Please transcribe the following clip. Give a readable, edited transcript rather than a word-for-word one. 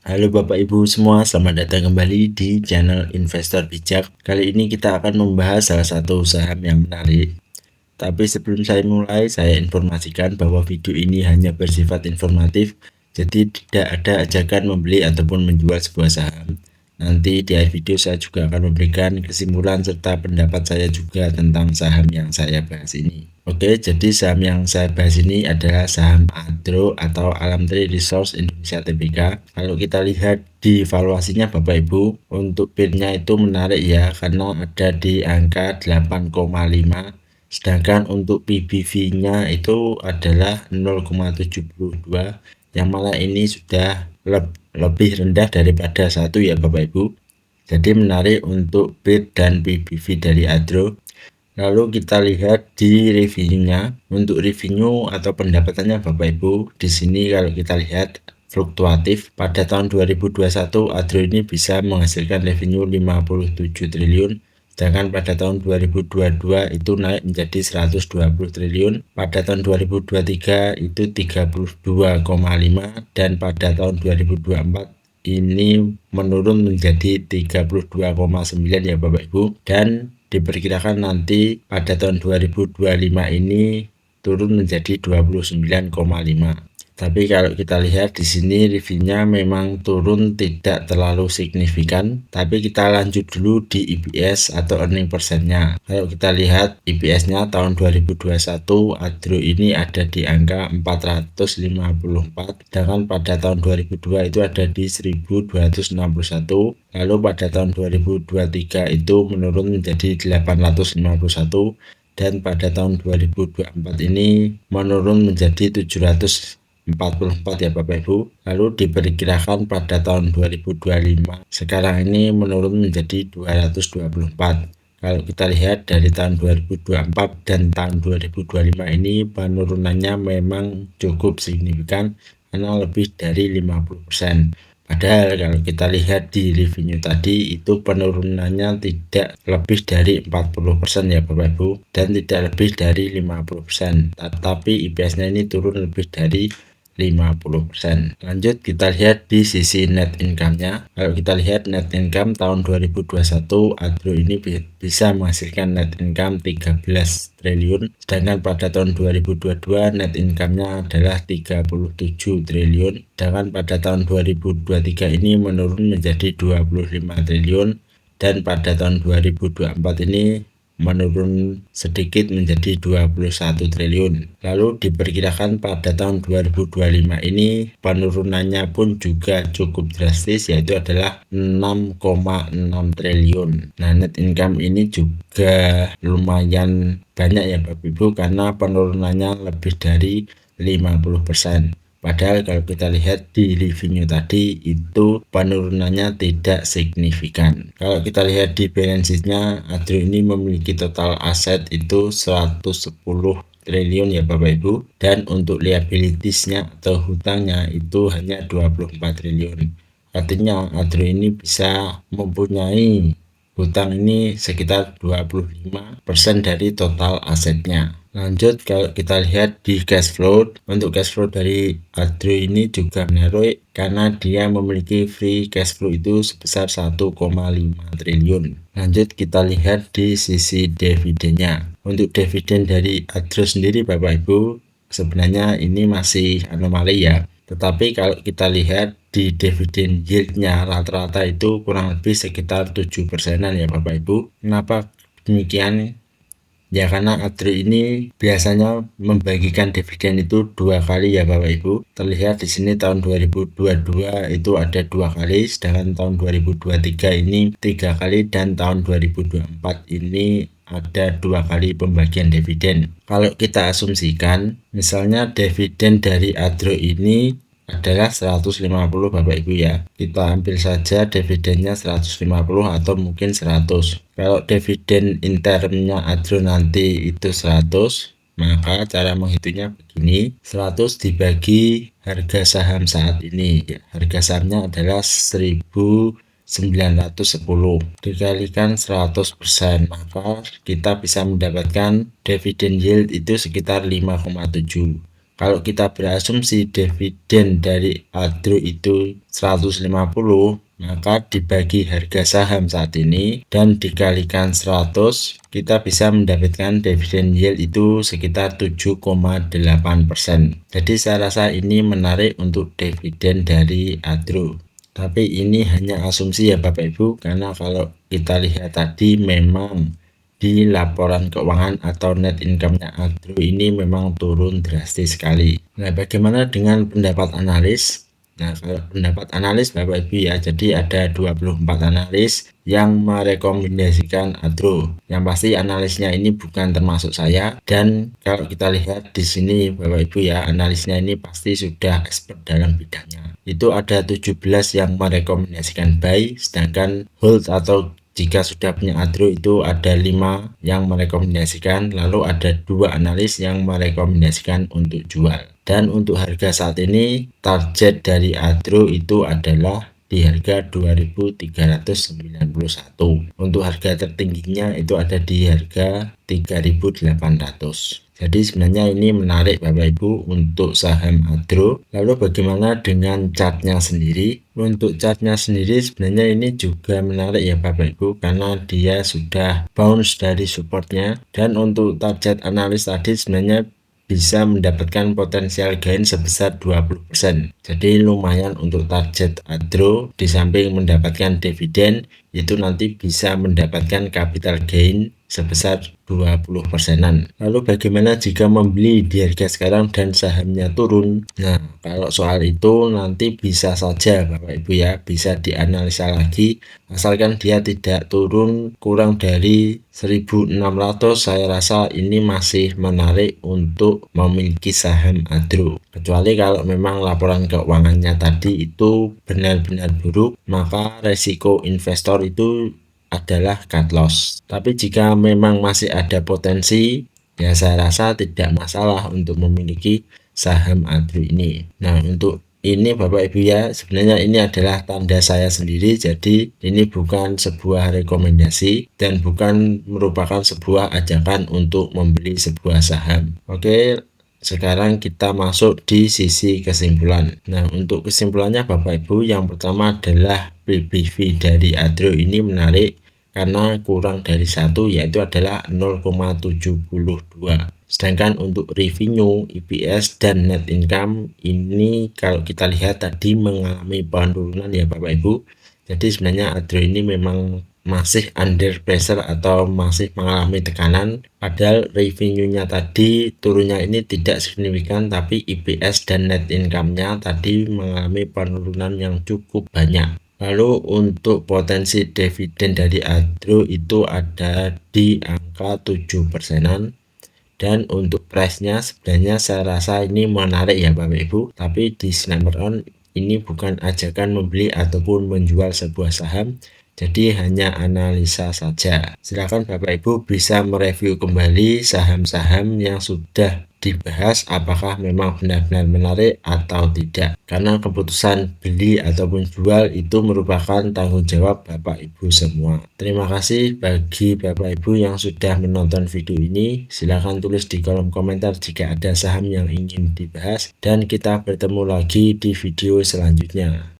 Halo Bapak Ibu semua, selamat datang kembali di channel Investor Bijak. Kali ini kita akan membahas salah satu saham yang menarik. Tapi sebelum saya mulai, saya informasikan bahwa video ini hanya bersifat informatif, jadi tidak ada ajakan membeli ataupun menjual sebuah saham. Nanti di akhir video saya juga akan memberikan kesimpulan serta pendapat saya juga tentang saham yang saya bahas ini. Oke, jadi saham yang saya bahas ini adalah saham Adro atau Alam Tri Resource Indonesia Tbk. Kalau kita lihat di valuasinya Bapak Ibu, untuk PIR-nya itu menarik ya, karena ada di angka 8,5. Sedangkan untuk PBV-nya itu adalah 0,72, yang mana ini sudah lebih rendah daripada 1 ya Bapak Ibu. Jadi menarik untuk PIR dan PBV dari Adro. Lalu kita lihat di revenue-nya. Untuk revenue atau pendapatannya Bapak Ibu, di sini kalau kita lihat fluktuatif. Pada tahun 2021 Adro ini bisa menghasilkan revenue 57 triliun. Sedangkan pada tahun 2022 itu naik menjadi 120 triliun. Pada tahun 2023 itu 32,5, dan pada tahun 2024 ini menurun menjadi 32,9 ya Bapak Ibu, dan diperkirakan nanti pada tahun 2025 ini turun menjadi 29,5. Tapi kalau kita lihat di sini revenue-nya memang turun tidak terlalu signifikan. Tapi kita lanjut dulu di EPS atau earning per share-nya. Kalau kita lihat EPS-nya tahun 2021 Adro ini ada di angka 454, sedangkan pada tahun 2002 itu ada di 1261. Lalu pada tahun 2023 itu menurun menjadi 851, dan pada tahun 2024 ini menurun menjadi 744 ya Bapak Ibu. Lalu diperkirakan pada tahun 2025 sekarang ini menurun menjadi 224. Kalau kita lihat dari tahun 2024 dan tahun 2025 ini penurunannya memang cukup signifikan, karena lebih dari 50%. Padahal kalau kita lihat di revenue tadi itu penurunannya tidak lebih dari 40% ya Bapak Ibu, dan tidak lebih dari 50%. Tetapi IPS-nya ini turun lebih dari 50%. Lanjut kita lihat di sisi net income-nya. Kalau kita lihat net income tahun 2021 Adro ini bisa menghasilkan net income 13 triliun, sedangkan pada tahun 2022 net income-nya adalah 37 triliun, sedangkan pada tahun 2023 ini menurun menjadi 25 triliun, dan pada tahun 2024 ini menurun sedikit menjadi 21 triliun. Lalu diperkirakan pada tahun 2025 ini penurunannya pun juga cukup drastis, yaitu adalah 6,6 triliun. Nah, net income ini juga lumayan banyak ya Bapak Ibu, karena penurunannya lebih dari 50%. Padahal kalau kita lihat di revenue tadi itu penurunannya tidak signifikan. Kalau kita lihat di balance sheet-nya, Adro ini memiliki total aset itu 110 triliun ya Bapak Ibu, dan untuk liabilities-nya atau hutangnya itu hanya 24 triliun. Artinya Adro ini bisa mempunyai hutang ini sekitar 25% dari total asetnya. Lanjut kalau kita lihat di cash flow, untuk cash flow dari Adro ini juga menarik karena dia memiliki free cash flow itu sebesar 1,5 triliun. Lanjut kita lihat di sisi dividennya. Untuk dividen dari Adro sendiri Bapak Ibu, sebenarnya ini masih anomali ya. Tetapi kalau kita lihat di dividen yield-nya rata-rata itu kurang lebih sekitar 7%-an ya Bapak Ibu. Kenapa demikian? Ya karena Adro ini biasanya membagikan dividen itu 2 kali ya Bapak Ibu. Terlihat di sini tahun 2022 itu ada 2 kali, sedangkan tahun 2023 ini 3 kali, dan tahun 2024 ini ada 2 kali pembagian dividen. Kalau kita asumsikan misalnya dividen dari Adro ini adalah 150 Bapak Ibu ya. Kita ambil saja dividennya 150 atau mungkin 100. Kalau dividen interimnya Adro nanti itu 100, maka cara menghitungnya begini. 100 dibagi harga saham saat ini. Harga sahamnya adalah 1.910 dikalikan 100%, maka kita bisa mendapatkan dividen yield itu sekitar 5,7. kalau kita berasumsi dividen dari Adro itu 150, maka dibagi harga saham saat ini dan dikalikan 100, kita bisa mendapatkan dividen yield itu sekitar 7,8%. Jadi saya rasa ini menarik untuk dividen dari Adro. Tapi ini hanya asumsi ya Bapak Ibu, karena kalau kita lihat tadi memang di laporan keuangan atau net income-nya Adro ini memang turun drastis sekali. Nah, bagaimana dengan pendapat analis? Nah, kalau pendapat analis Bapak Ibu ya, jadi ada 24 analis yang merekomendasikan Adro. Yang pasti analisnya ini bukan termasuk saya, dan kalau kita lihat di sini Bapak Ibu ya, analisnya ini pasti sudah expert dalam bidangnya. Itu ada 17 yang merekomendasikan buy, sedangkan hold atau jika sudah punya Adro itu ada 5 yang merekomendasikan, lalu ada 2 analis yang merekomendasikan untuk jual. Dan untuk harga saat ini target dari Adro itu adalah di harga 2.391. Untuk harga tertingginya itu ada di harga 3.800. Jadi sebenarnya ini menarik Bapak Ibu untuk saham Adro. Lalu bagaimana dengan chartnya sendiri? Untuk chartnya sendiri sebenarnya ini juga menarik ya Bapak Ibu, karena dia sudah bounce dari supportnya. Dan untuk target analis tadi sebenarnya bisa mendapatkan potensial gain sebesar 20%. Jadi lumayan untuk target Adro, di samping mendapatkan dividen itu nanti bisa mendapatkan capital gain sebesar 20%-an. Lalu bagaimana jika membeli di harga sekarang dan sahamnya turun? Nah, kalau soal itu nanti bisa saja Bapak Ibu ya, bisa dianalisa lagi, asalkan dia tidak turun kurang dari 1.600, saya rasa ini masih menarik untuk memiliki saham Adro. Kecuali kalau memang laporan keuangannya tadi itu benar-benar buruk, maka resiko investor itu adalah cut loss. Tapi jika memang masih ada potensi, ya saya rasa tidak masalah untuk memiliki saham Adro ini. Nah, untuk ini Bapak Ibu ya, sebenarnya ini adalah tanda saya sendiri, jadi ini bukan sebuah rekomendasi dan bukan merupakan sebuah ajakan untuk membeli sebuah saham. Oke, sekarang kita masuk di sisi kesimpulan. Nah, untuk kesimpulannya Bapak Ibu, yang pertama adalah PBV dari Adro ini menarik karena kurang dari 1, yaitu adalah 0,72. Sedangkan untuk revenue, EPS, dan net income ini kalau kita lihat tadi mengalami penurunan ya Bapak Ibu. Jadi sebenarnya Adro ini memang masih under pressure atau masih mengalami tekanan, padahal revenue-nya tadi turunnya ini tidak signifikan, tapi EPS dan net income-nya tadi mengalami penurunan yang cukup banyak. Lalu untuk potensi dividen dari Adro itu ada di angka 7%-an. Dan untuk price-nya sebenarnya saya rasa ini menarik ya Bapak Ibu, tapi disclaimer on, ini bukan ajakan membeli ataupun menjual sebuah saham, jadi hanya analisa saja. Silakan Bapak Ibu bisa mereview kembali saham-saham yang sudah dibahas apakah memang benar-benar menarik atau tidak, karena keputusan beli ataupun jual itu merupakan tanggung jawab Bapak Ibu semua. Terima kasih bagi Bapak Ibu yang sudah menonton video ini. Silahkan tulis di kolom komentar jika ada saham yang ingin dibahas, dan kita bertemu lagi di video selanjutnya.